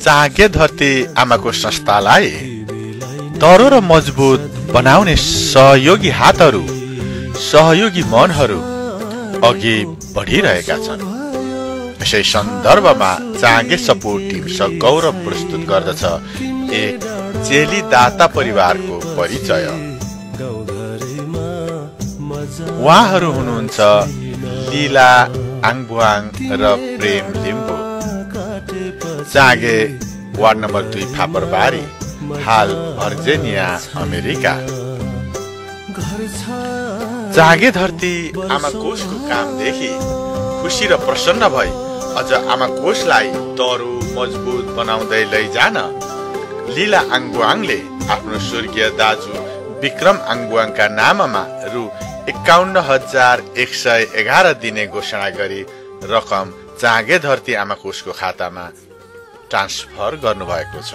चाँगे धरती आमाको संस्थालाई दह्रो र मजबुत बनाउने सहयोगी हातहरू, सहयोगी मनहरू अघि बढिरहेका छन्। यसै सन्दर्भमा चाँगे सपोर्ट टिम सगौरव प्रस्तुत गर्दछ एक चेली दाता परिवारको परिचय। उहाँहरू हुनुहुन्छ लीला आङबुवाङ र प्रेम लिम्बू। चाँगे वार्ड नम्बर 2 फापरबारी, हाल भर्जिनिया, अमेरिका। चाँगे धरती आमा कोषको कामदेखि खुसी र प्रसन्न भई अझ आमा कोषलाई दह्रो मजबुत बनाउँदै लैजान लीला आङबुवाङले आफ्नो स्वर्गीय दाजु विक्रम आङबुवाङका नाममा रु 51,111 दिने घोषणा गरी रकम चाँगे धरती आमा कोषको खातामा ट्रान्सफर गर्नुभएको छ।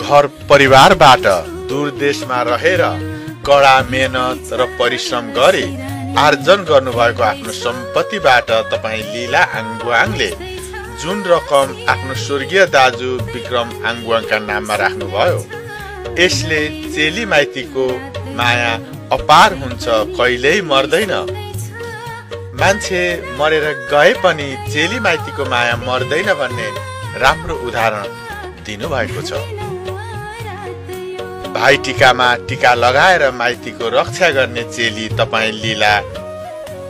घर परिवारबाट दूर देशमा रहेर कडा मेहनत र परिश्रम गरी आर्जन गर्नुभएको आफ्नो सम्पत्तिबाट तपाईँ लीला आङबुवाङले जुन रकम आफ्नो स्वर्गीय दाजु विक्रम आङबुवाङका नाममा राख्नुभयो, यसले चेली माइतीको माया अपार हुन्छ, कहिल्यै मर्दैन। मान्छे मरेर गए पनि चेली माइतीको माया मर्दैन भन्ने राम्रो उदाहरण दिनुभएको छ। भाइ टिकामा टिका लगाएर माइतीको रक्षा गर्ने चेली तपाईँ लीला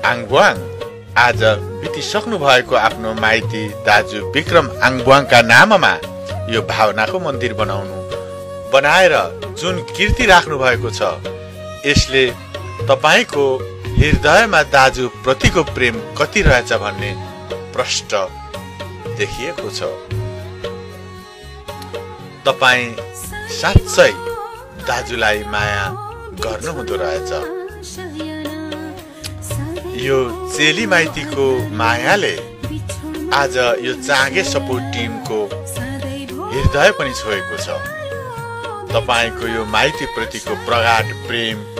आङबुवाङ आज बितिसक्नु भएको आफ्नो माइती दाजु विक्रम आङबुवाङका नाममा यो भावनाको मन्दिर बनाएर जुन कीर्ति राख्नु भएको छ, यसले तपाईको हृदयमा दाजु प्रतिको प्रेम कति रहेछ भन्ने प्रष्ट देखिएको छ। तपाईँ साँच्चै दाजुलाई माया गर्नुहुँदो रहेछ। यो चेली माइतीको मायाले आज यो चाँगे सपोर्ट टिमको हृदय पनि छोएको छ। तपाईको यो माइती प्रतिको प्रगाढ प्रेमले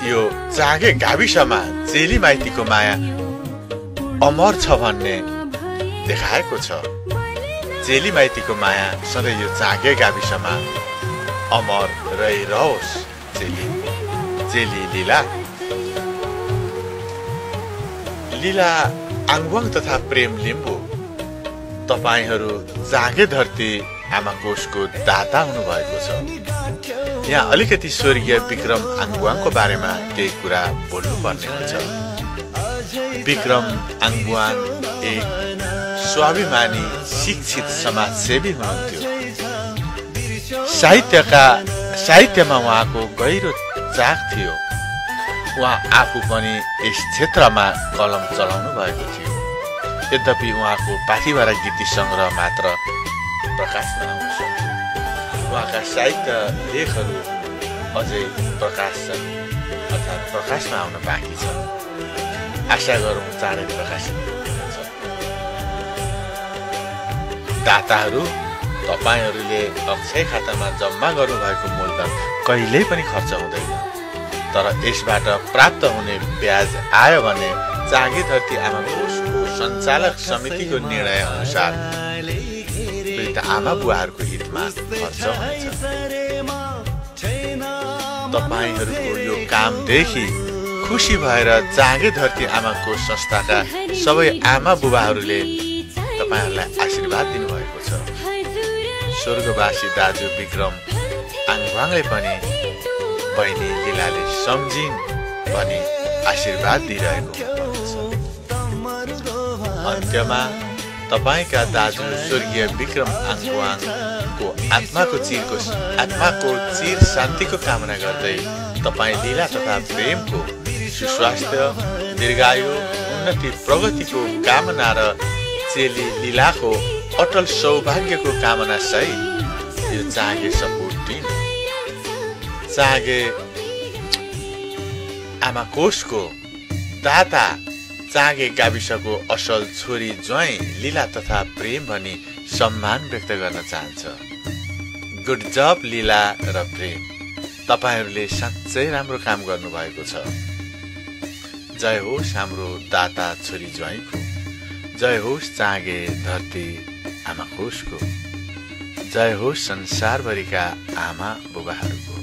यो चाँगे गाविसमा चेली माइतीको माया अमर छ भन्ने देखाएको छ। चेली माइतीको माया सधैँ यो चाँगे गाविसमा अमर रहिरहोस्। चेली लीला आङबुवाङ तथा प्रेम लिम्बू, तपाईहरू चाँगे धरती आमा कोषको दाता हुनुभएको छ। यहाँ अलिकति स्वर्गीय विक्रम आङबुवाङको बारेमा केही कुरा बोल्नुपर्ने हुन्छ। विक्रम आङबुवाङ एक स्वाभिमानी शिक्षित समाजसेवी हुनुहुन्थ्यो। साहित्यमा उहाँको गहिरो चाख थियो। उहाँ आफू पनि यस क्षेत्रमा कलम चलाउनु भएको थियो। यद्यपि उहाँको पाथिभरा गीति सङ्ग्रह मात्र प्रकाशमा आउँछ। उहाँका साहित्य लेखहरू अझै प्रकाशमा आउन बाँकी छ। आशा गरौँ चाँडै प्रकाशित हुन्छ। दाताहरू, तपाईहरूले अक्षय खातामा जम्मा गर्नुभएको मूलधन कहिल्यै पनि खर्च हुँदैन। तर यसबाट प्राप्त हुने ब्याज आयो भने चाँगे धरती आमा कोषको सञ्चालक समितिको निर्णय अनुसार आमा बुवाहरूको हितमा खर्च हुनेछ। तपाईहरूको यो कामदेखि खुसी भएर चाँगे धरती आमा कोष संस्थाका सबै आमा बुबाहरूले तपाईहरूलाई आशीर्वाद दिनुभएको छ। स्वर्गवासी दाजु विक्रम आङबुवाङले पनि बहिनी लीलाले सम्झिन् भनी आशीर्वाद दिइरहेको हुनुहुन्छ। अन्त्यमा तपाईका दाजु स्वर्गीय विक्रम आङबुवाङको आत्माको चिर शान्तिको कामना गर्दै तपाईँ लीला तथा प्रेमको सुस्वास्थ्य, दीर्घायु, उन्नति, प्रगतिको कामना र चेली लीलाको अटल सौभाग्यको कामना सहित यो चाँगे सपोर्ट टिम चाँगे आमा कोषको दाता चाँगे गाविसको असल छोरी ज्वाइँ लीला तथा प्रेम भनी सम्मान व्यक्त गर्न चाहन्छ। गुड जब लीला र प्रेम, तपाईहरूले साँच्चै राम्रो काम गर्नुभएको छ। जय होस् हाम्रो दाता छोरी ज्वाइँको, जय होस् चाँगे धरती आमा खोसको, जय होस् संसारभरिका आमा बुबाहरूको।